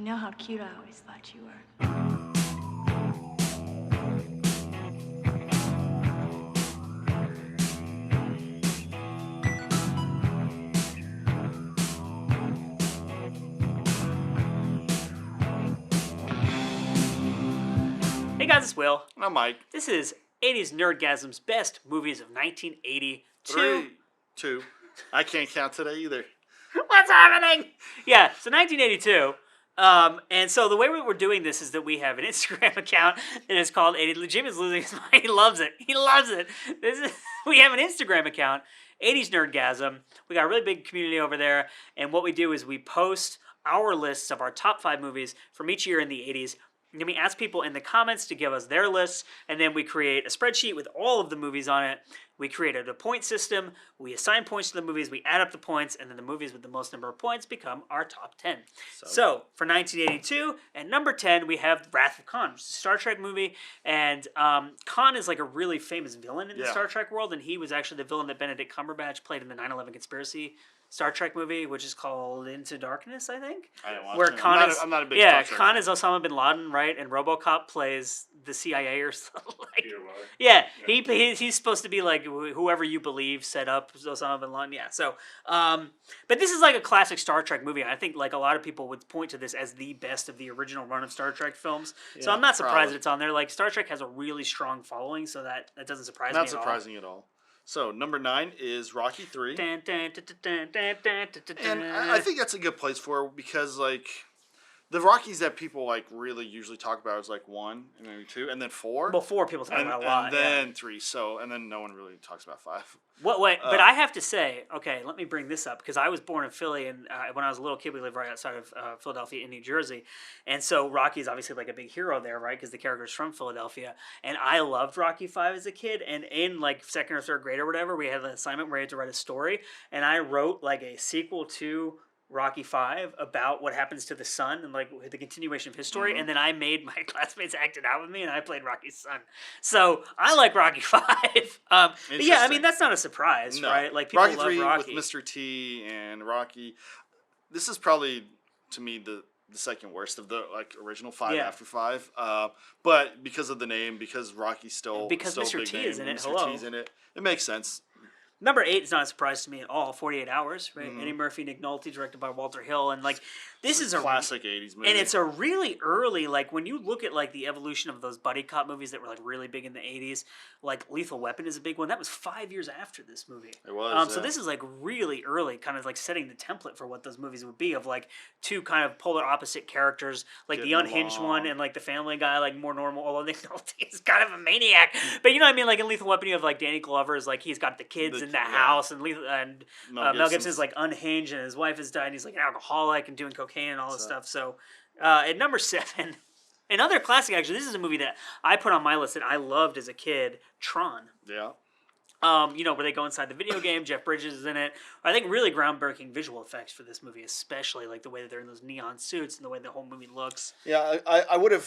know how cute I always thought you were. Hey guys, it's Will. And I'm Mike. This is 80s Nerdgasm's best movies of 1982. 3, 2. I can't count today either. What's happening? Yeah, so 1982. And so the way we're doing this is that we have an Instagram account that is called 80. Jim is losing his mind. He loves it. He loves it. We have an Instagram account, 80s Nerdgasm. We got a really big community over there. And what we do is we post our lists of our top 5 movies from each year in the 80s. And then we ask people in the comments to give us their lists, and then we create a spreadsheet with all of the movies on it. We created a point system. We assign points to the movies. We add up the points, and then the movies with the most number of points become our top 10. So for 1982, at number 10, we have Wrath of Khan, which is a Star Trek movie. And Khan is like a really famous villain in the Star Trek world, and he was actually the villain that Benedict Cumberbatch played in the 9/11 conspiracy Star Trek movie, which is called Into Darkness, I think. I don't watch where it. Khan I'm not a big Star Trek Khan fan. is Osama bin Laden, right? And RoboCop plays the CIA or something. Peter Weller. Yeah, he's supposed to be like whoever you believe set up Osama bin Laden. Yeah, so but this is like a classic Star Trek movie. I think like a lot of people would point to this as the best of the original run of Star Trek films. So I'm not surprised probably. that it's on there. Like Star Trek has a really strong following, so that doesn't surprise me Not at all. surprising at all. So number 9 is Rocky 3. Dun, dun, dun, dun, dun, dun, dun, dun, And I think that's a good place for it because like the Rockies that people like really usually talk about is like 1 and maybe 2 and then 4. Before people talk about a lot, and then 3. So and then no one really talks about 5. But I have to say, okay, let me bring this up because I was born in Philly, and when I was a little kid, we lived right outside of Philadelphia in New Jersey, and so Rocky is obviously like a big hero there, right? Because the character's from Philadelphia, and I loved Rocky 5 as a kid, and in like 2nd or 3rd grade or whatever, we had an assignment where we had to write a story, and I wrote like a sequel to Rocky 5 about what happens to the son and like the continuation of his story, and then I made my classmates act it out with me, and I played Rocky's son. So I like Rocky 5. But yeah, I mean that's not a surprise, right? Like people Rocky love 3 Rocky. with Mr. T and Rocky. This is probably to me the second worst of the like original 5 after 5. But because of the name, because Rocky's still Mr. big T name, is in it. Mr. Hello. T's in it. It makes sense. Number 8 is not a surprise to me at all. 48 Hours, right? Eddie Murphy, Nick Nolte, directed by Walter Hill, and like this is a classic 80s movie. And it's a really early, like when you look at like the evolution of those buddy cop movies that were like really big in the 80s, like Lethal Weapon is a big one. That was 5 years after this movie. It was. So this is like really early, kind of like setting the template for what those movies would be of like two kind of polar opposite characters, like the unhinged one and like the family guy, like more normal, although Nick Nolte is kind of a maniac. But you know what I mean? Like in Lethal Weapon, you have like Danny Glover's like he's got the kids in the house, and Mel Gibson's like unhinged, and his wife has died, and he's like an alcoholic and doing cocaine and all this stuff. So at number 7, another classic, actually, this is a movie that I put on my list that I loved as a kid, Tron. Yeah. Where they go inside the video game. Jeff Bridges is in it. I think really groundbreaking visual effects for this movie, especially like the way that they're in those neon suits and the way the whole movie looks. Yeah, I would have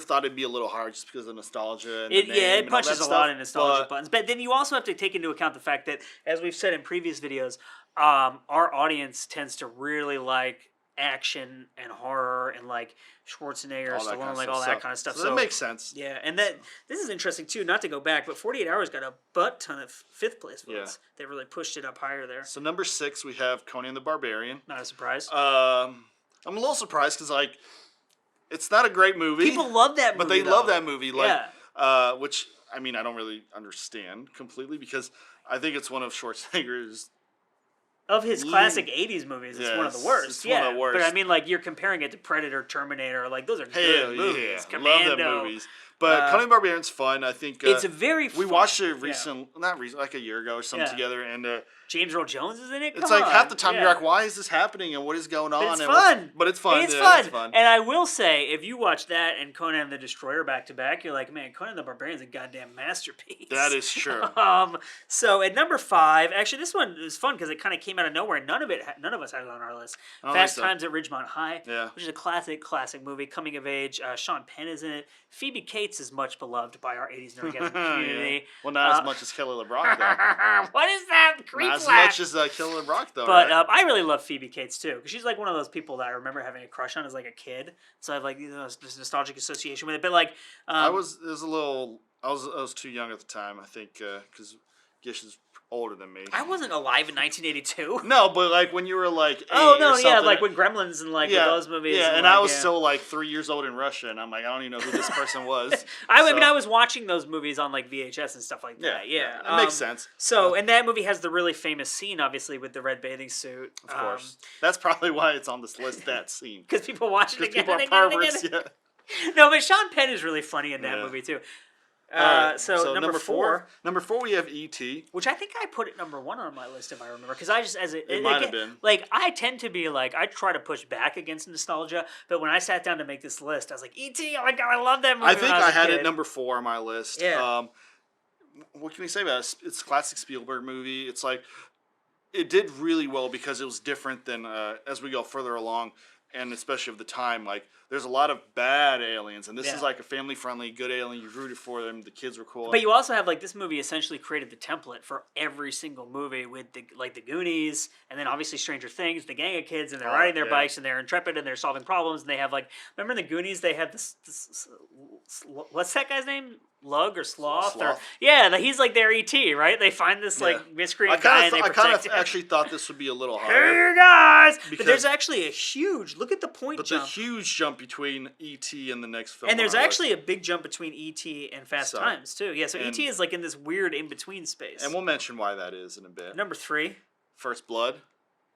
thought it'd be a little hard just because of nostalgia. And it punches a lot of nostalgia but buttons. But then you also have to take into account the fact that, as we've said in previous videos, our audience tends to really like action and horror and like Schwarzenegger, Stallone, like all that kind of stuff. So that makes sense. Yeah, and this is interesting too. Not to go back, but 48 Hours got a butt ton of 5th place votes. They really pushed it up higher there. So number 6 we have Conan the Barbarian. Not a surprise. I'm a little surprised because like it's not a great movie. People love that movie, but they love that movie. Like, which I mean I don't really understand completely because I think it's one of Schwarzenegger's. Of his classic 80s movies, it's one of the worst. It's one of the worst. But I mean, like, you're comparing it to Predator, Terminator, like, those are good movies. Yeah. Commando. Love them movies. But Conan the Barbarian's fun. I think it's a very fun. We watched it like a year ago or something together, and James Earl Jones is in it. It's like half the time you're like, why is this happening and what is going on? But it's fun. But it's fun. It's fun. It's fun. And I will say, if you watch that and Conan the Destroyer back to back, you're like, man, Conan the Barbarian's a goddamn masterpiece. That is true. So at number 5, actually, this one is fun because it kind of came out of nowhere. None of us had it on our list. Fast Times at Ridgemont High, which is a classic movie, coming of age. Sean Penn is in it. Phoebe Cates Cates is much beloved by our 80s nerdgasm community. Well, not as much as Kelly LeBrock, though. What is that? Creep Not as laugh. much as Kelly LeBrock, though, But right? I really love Phoebe Cates too, because she's like one of those people that I remember having a crush on as like a kid. So I have like this nostalgic association with it. But like, I was too young at the time, I think, because Gish is older than me. I wasn't alive in 1982. No, but like when you were like 8 Oh no, or yeah, something, like when Gremlins and like those movies. Yeah, and like, I was still like 3 years old in Russia, and I'm like, I don't even know who this person was. I mean, I was watching those movies on like VHS and stuff like that. Yeah, it makes sense. So, and that movie has the really famous scene, obviously, with the red bathing suit. Of course, that's probably why it's on this list. That scene, because people watch it again. People are perverts. Yeah. No, but Sean Penn is really funny in that movie too. Right, so number four. Number 4, we have E.T., which I think I put at number 1 on my list if I remember, because I just it might have been. Like I tend to be like I try to push back against nostalgia, but when I sat down to make this list, I was like E.T. Oh my god, I love that movie. I think I had it it number 4 on my list. Yeah. What can we say about it? It's a classic Spielberg movie. It's like it did really well because it was different than as we go further along, and especially of the time. Like there's a lot of bad aliens, and this is like a family-friendly, good alien. You rooted for them. The kids were cool. But you also have like this movie essentially created the template for every single movie with the Goonies, and then obviously Stranger Things, the gang of kids, and they're riding their bikes, and they're intrepid, and they're solving problems, and they have like remember in the Goonies they had this what's that guy's name? Lug or Sloth? He's like their ET, right? They find this like miscreant guy and they protect him. I kind of actually thought this would be a little higher. Hey guys! But there's actually a huge, look at the point jump. But the huge jump between E.T. and the next film. And there's actually a big jump between E.T. and Fast Times too. Yeah, so E.T. is like in this weird in-between space. And we'll mention why that is in a bit. Number 3. First Blood,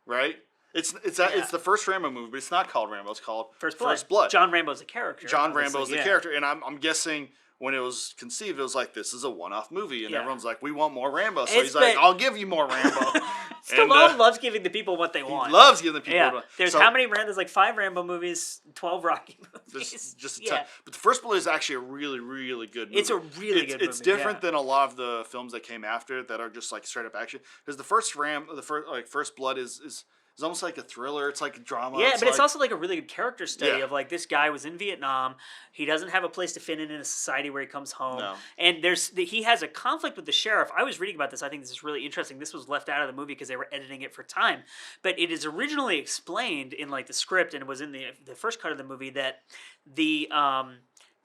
right? It's the first Rambo movie, but it's not called Rambo. It's called First Blood. John Rambo's a character. John Rambo's the character, and I'm guessing when it was conceived, it was like, this is a one-off movie, and everyone's like, we want more Rambo. So he's like, I'll give you more Rambo. Stallone loves giving the people what they want. He loves giving the people what they want. There's how many There's like 5 Rambo movies, 12 Rocky movies. Just a ton. But the First Blood is actually a really, really good movie. It's a really good movie. It's different than a lot of the films that came after it that are just like straight up action. Because the First Blood is almost like a thriller. It's like a drama. Yeah, but it's also like a really good character study of like this guy was in Vietnam. He doesn't have a place to fit in a society where he comes home. No. And he has a conflict with the sheriff. I was reading about this. I think this is really interesting. This was left out of the movie because they were editing it for time. But it is originally explained in like the script, and it was in the first cut of the movie, that the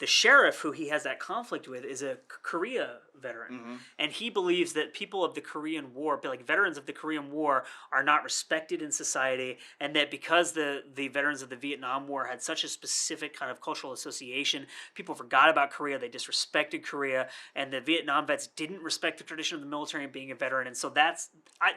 sheriff who he has that conflict with is a Korea veteran, and he believes that people of the Korean War, like veterans of the Korean War, are not respected in society, and that because the veterans of the Vietnam War had such a specific kind of cultural association, people forgot about Korea, they disrespected Korea, and the Vietnam vets didn't respect the tradition of the military and being a veteran, and so that's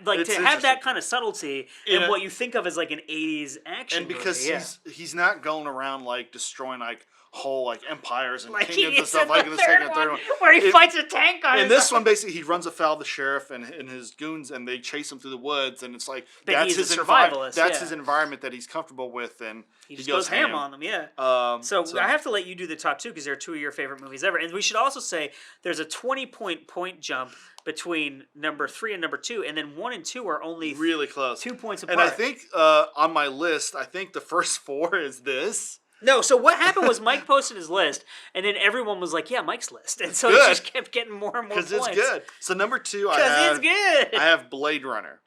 to have that kind of subtlety in what you think of as like an 80s action movie. And because he's not going around like destroying like whole like empires and like kingdoms and stuff like in the second and third one, where he fights a tank on. In this one, basically, he runs afoul of the sheriff and his goons, and they chase him through the woods, and it's like that's his survivalist. That's his environment that he's comfortable with, and he just goes ham on them. Yeah. So I have to let you do the top 2 because they're 2 of your favorite movies ever, and we should also say there's a 20-point jump between number 3 and number 2, and then 1 and 2 are only really close, 2 points apart. And I think on my list, I think the first 4 is this. No, so what happened was Mike posted his list, and then everyone was like, yeah, Mike's list. And so it just kept getting more and more points. Because it's good. So number 2, it's good. I have Blade Runner.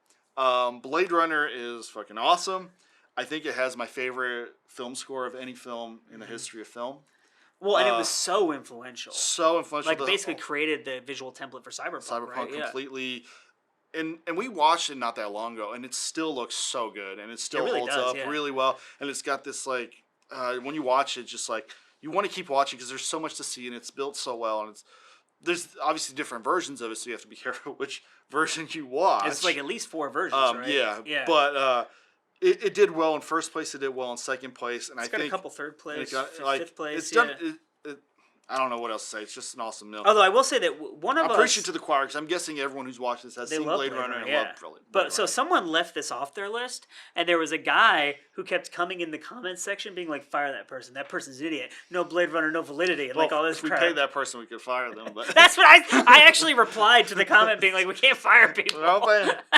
Blade Runner is fucking awesome. I think it has my favorite film score of any film in the history of film. Well, and it was so influential. So influential. Like, basically created the visual template for Cyberpunk, right? Completely. Yeah. And we watched it not that long ago, and it still looks so good, and it still really holds up really well. And it's got this, like... when you watch it, just like you want to keep watching because there's so much to see and it's built so well, and there's obviously different versions of it, so you have to be careful which version you watch. It's like at least 4 versions, right? Yeah. But it did well in first place. It did well in second place, and I think a couple third place, fifth place. It's done. I don't know what else to say. It's just an awesome film. Although I will say that one of us... I'm preaching to the choir because I'm guessing everyone who's watched this has seen Blade Runner and loved Blade Runner. But so someone left this off their list, and there was a guy who kept coming in the comments section being like, fire that person. That person's an idiot. No Blade Runner, no validity. And like all this crap. If we paid that person, we could fire them. But that's what I actually replied to the comment being like, we can't fire people.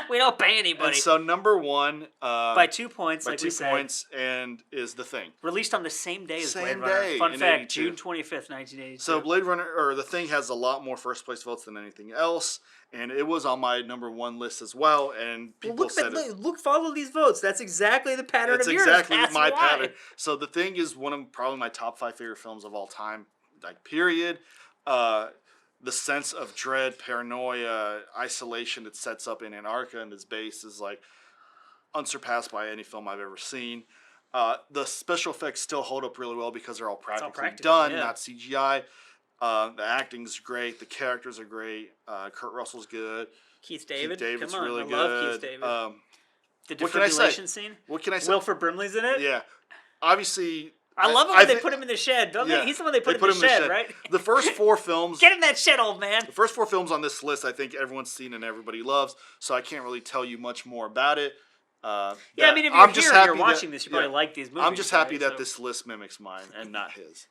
We don't pay anybody. And so number 1... by 2 points, like we said. And is The Thing. Released on the same day as Blade Runner. Fun fact, June 25th, 1982. 1982. So Blade Runner, or The Thing, has a lot more first place votes than anything else, and it was on my number 1 list as well. And people said follow these votes. That's exactly the pattern it's of yours. exactly That's my why. pattern. So The Thing is one of probably my top 5 favorite films of all time, like period. The sense of dread, paranoia, isolation it sets up in Antarctica and its base is like unsurpassed by any film I've ever seen. The special effects still hold up really well because they're all practically done, not CGI. The acting's great. The characters are great. Kurt Russell's good. Keith David's really good. Love Keith David. The What can I say? defibrillation scene. What can I say? Wilford Brimley's in it. Yeah, obviously. I love it when they put him in the shed, don't they? He's the one they put in the shed, right? The first 4 films. Get in that shed, old man. The first 4 films on this list, I think everyone's seen and everybody loves. So I can't really tell you much more about it. I mean, if you're watching this, you probably like these movies. I'm just happy that this list mimics mine and not his.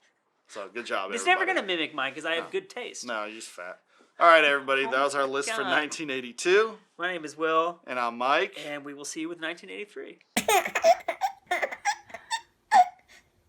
So good job, It's everybody. never going to mimic mine because I have good taste. No, you're just fat. All right, everybody. That was our list for 1982. My name is Will. And I'm Mike. And we will see you with 1983.